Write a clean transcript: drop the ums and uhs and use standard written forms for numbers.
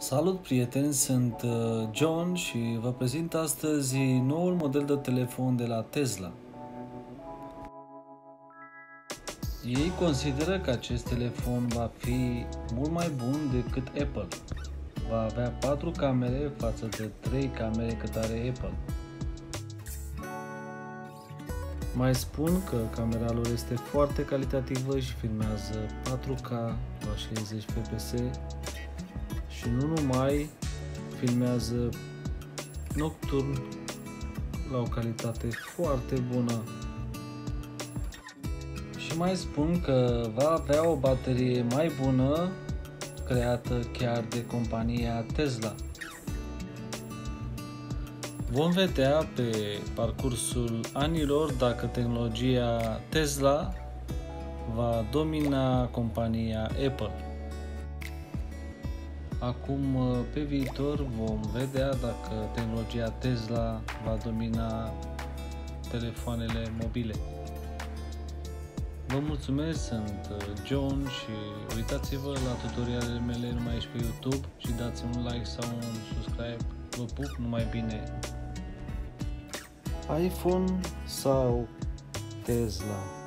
Salut prieteni, sunt John și vă prezint astăzi noul model de telefon de la Tesla. Ei consideră că acest telefon va fi mult mai bun decât Apple. Va avea 4 camere față de 3 camere cât are Apple. Mai spun că camera lor este foarte calitativă și filmează 4K la 60 fps și nu numai, filmează nocturn la o calitate foarte bună. Și mai spun că va avea o baterie mai bună, creată chiar de compania Tesla. Vom vedea pe parcursul anilor dacă tehnologia Tesla va domina compania Apple. Acum, pe viitor, vom vedea dacă tehnologia Tesla va domina telefoanele mobile. Vă mulțumesc, sunt John și uitați-vă la tutorialele mele numai aici pe YouTube și dați un like sau un subscribe. Vă pup, numai bine! iPhone sau Tesla?